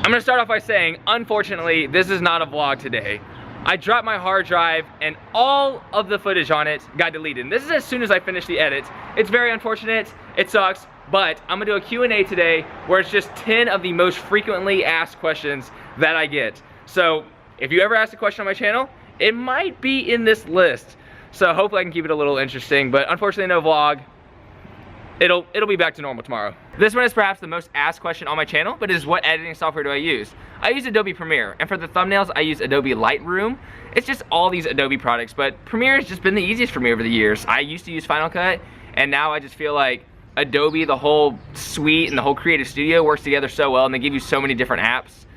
I'm gonna start off by saying, unfortunately, this is not a vlog today. I dropped my hard drive and all of the footage on it got deleted. And this is as soon as I finished the edit. It's very unfortunate, it sucks, but I'm gonna do a Q&A today where it's just 10 of the most frequently asked questions that I get. So if you ever ask a question on my channel, it might be in this list. So hopefully I can keep it a little interesting, but unfortunately no vlog. It'll be back to normal tomorrow. This one is perhaps the most asked question on my channel, but it is, what editing software do I use? I use Adobe Premiere, and for the thumbnails, I use Adobe Lightroom. It's just all these Adobe products, but Premiere has just been the easiest for me over the years. I used to use Final Cut, and now I just feel like Adobe, the whole suite and the whole Creative Studio works together so well, and they give you so many different apps.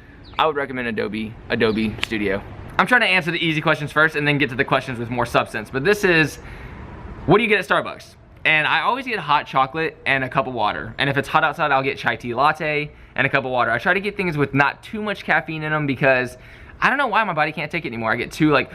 I would recommend Adobe Studio. I'm trying to answer the easy questions first and then get to the questions with more substance, but this is, what do you get at Starbucks? And I always get hot chocolate and a cup of water. And if it's hot outside, I'll get chai tea latte and a cup of water. I try to get things with not too much caffeine in them because I don't know why my body can't take it anymore. I get too like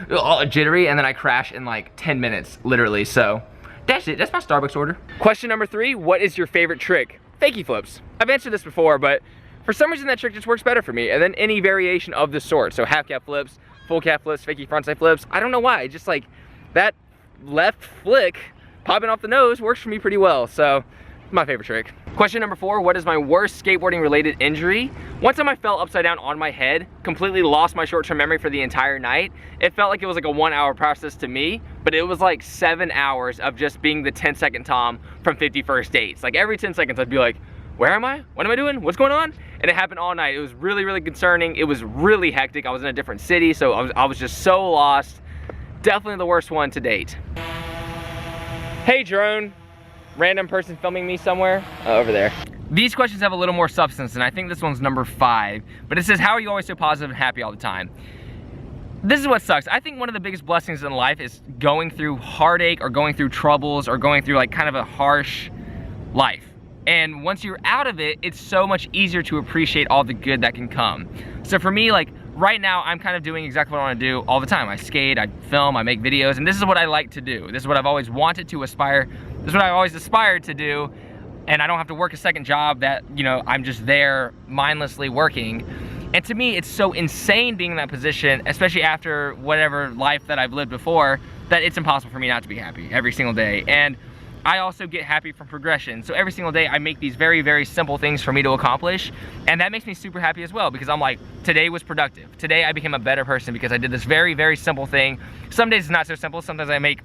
jittery and then I crash in like 10 minutes, literally. So that's it, that's my Starbucks order. Question number 3, what is your favorite trick? Fakie flips. I've answered this before, but for some reason that trick just works better for me. And then any variation of the sort. So half cap flips, full cap flips, fakie frontside flips. I don't know why, just like that left flick popping off the nose works for me pretty well, so my favorite trick. Question number 4, what is my worst skateboarding related injury? One time I fell upside down on my head, completely lost my short-term memory for the entire night. It felt like it was like a 1-hour process to me, but it was like 7 hours of just being the 10-second Tom from 50 First Dates. Like every 10 seconds I'd be like, where am I? What am I doing? What's going on? And it happened all night. It was really, really concerning. It was really hectic. I was in a different city, so I was just so lost. Definitely the worst one to date. Hey drone, random person filming me somewhere, over there. These questions have a little more substance, and I think this one's number 5, but it says, how are you always so positive and happy all the time? This is what sucks. I think one of the biggest blessings in life is going through heartache or going through troubles or going through like kind of a harsh life. And once you're out of it, it's so much easier to appreciate all the good that can come. So for me, like right now, I'm kind of doing exactly what I want to do all the time. I skate, I film, I make videos, and this is what I like to do. This is what I've always wanted to aspire. This is what I always aspired to do. And I don't have to work a second job that, you know, I'm just there mindlessly working. And to me, it's so insane being in that position, especially after whatever life that I've lived before, that it's impossible for me not to be happy every single day. And I also get happy from progression. So every single day I make these very, very simple things for me to accomplish. And that makes me super happy as well, because I'm like, today was productive. Today I became a better person because I did this very, very simple thing. Some days it's not so simple. Sometimes I make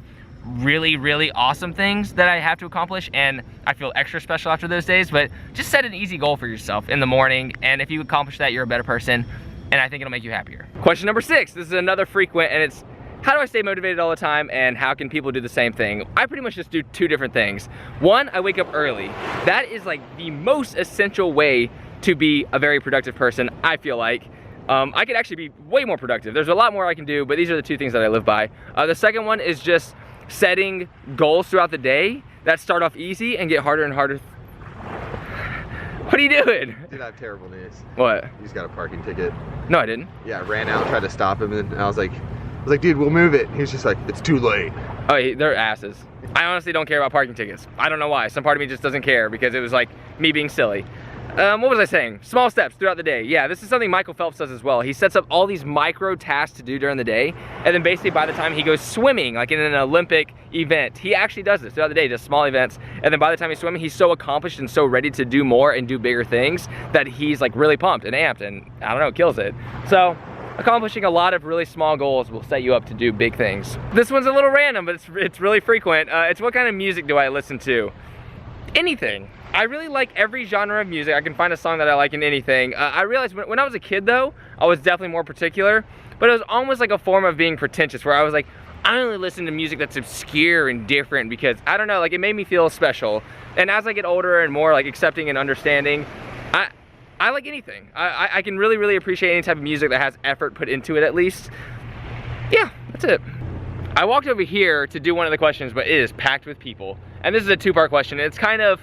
really, really awesome things that I have to accomplish, and I feel extra special after those days. But just set an easy goal for yourself in the morning, and if you accomplish that, you're a better person, and I think it'll make you happier. Question number 6, this is another frequent, and it's, how do I stay motivated all the time, and how can people do the same thing? I pretty much just do 2 different things. One, I wake up early. That is like the most essential way to be a very productive person, I feel like. I could actually be way more productive. There's a lot more I can do, but these are the 2 things that I live by. The second one is just setting goals throughout the day that start off easy and get harder and harder. What are you doing? Dude, I have terrible news. What? You just got a parking ticket. No, I didn't. Yeah, I ran out, tried to stop him, and I was like, dude, we'll move it. He was just like, it's too late. Oh, they're asses. I honestly don't care about parking tickets. I don't know why. Some part of me just doesn't care because it was like me being silly. What was I saying? Small steps throughout the day. Yeah, this is something Michael Phelps does as well. He sets up all these micro tasks to do during the day, and then basically by the time he goes swimming, like in an Olympic event, he actually does this throughout the day, does small events, and then by the time he's swimming, he's so accomplished and so ready to do more and do bigger things that he's like really pumped and amped, and I don't know, kills it. So accomplishing a lot of really small goals will set you up to do big things. This one's a little random, but it's really frequent. It's, what kind of music do I listen to? Anything. I really like every genre of music. I can find a song that I like in anything. I realized when I was a kid though, I was definitely more particular, but it was almost like a form of being pretentious, where I was like, I only listen to music that's obscure and different because, I don't know, like it made me feel special. And as I get older and more like accepting and understanding, I like anything. I can really, really appreciate any type of music that has effort put into it at least. Yeah, that's it. I walked over here to do one of the questions, but it is packed with people. And this is a 2-part question. It's kind of,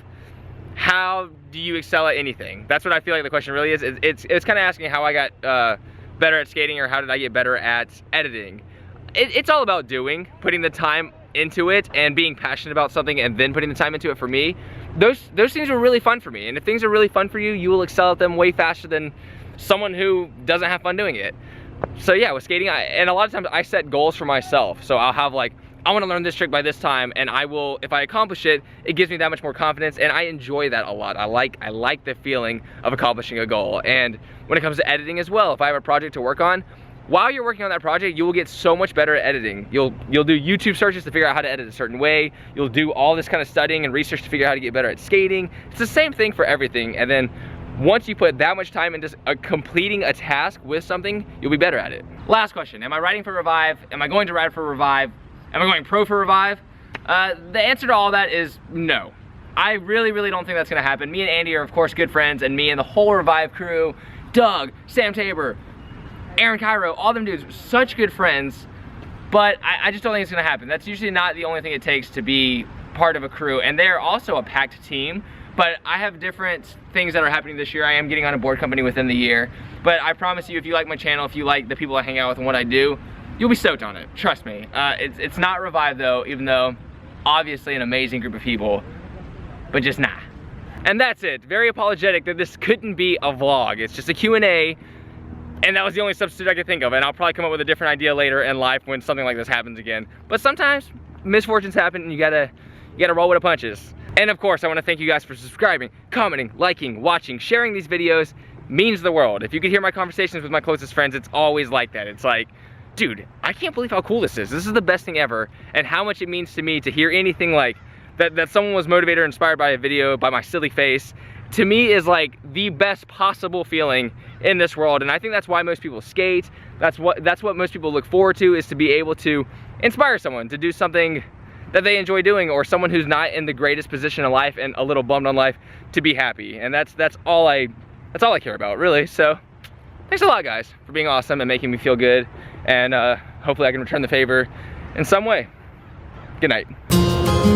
how do you excel at anything? That's what I feel like the question really is. It's kind of asking how I got better at skating, or how did I get better at editing. It's all about doing, putting the time into it and being passionate about something and then putting the time into it. For me, those things are really fun for me. And if things are really fun for you, you will excel at them way faster than someone who doesn't have fun doing it. So yeah, with skating, and a lot of times I set goals for myself. So I'll have like, I want to learn this trick by this time, and I will, if I accomplish it, it gives me that much more confidence, and I enjoy that a lot. I like the feeling of accomplishing a goal. And when it comes to editing as well, if I have a project to work on, while you're working on that project, you will get so much better at editing. You'll do YouTube searches to figure out how to edit a certain way. You'll do all this kind of studying and research to figure out how to get better at skating. It's the same thing for everything. And then once you put that much time into completing a task with something, you'll be better at it. Last question, am I riding for Revive? Am I going to ride for Revive? Am I going pro for Revive? The answer to all that is no. I really don't think that's gonna happen. Me and Andy are of course good friends, and me and the whole Revive crew, Doug, Sam Tabor, Aaron Cairo, all them dudes, such good friends, but I just don't think it's gonna happen. That's usually not the only thing it takes to be part of a crew, and they're also a packed team, but I have different things that are happening this year. I am getting on a board company within the year, but I promise you, if you like my channel, if you like the people I hang out with and what I do, you'll be stoked on it, trust me. It's not Revive though, even though obviously an amazing group of people, but just nah. And that's it. Very apologetic that this couldn't be a vlog. It's just a Q&A, and that was the only substitute I could think of, and I'll probably come up with a different idea later in life when something like this happens again. But sometimes misfortunes happen, and you gotta roll with the punches. And of course, I wanna thank you guys for subscribing, commenting, liking, watching, sharing these videos. Means the world. If you could hear my conversations with my closest friends, it's always like that. It's like, dude, I can't believe how cool this is. This is the best thing ever, and how much it means to me to hear anything like that someone was motivated or inspired by a video, by my silly face, to me is like the best possible feeling in this world. And I think that's why most people skate. That's what most people look forward to, is to be able to inspire someone to do something that they enjoy doing, or someone who's not in the greatest position in life and a little bummed on life to be happy. And that's all I care about, really. So thanks a lot, guys, for being awesome and making me feel good, and hopefully I can return the favor in some way. Good night.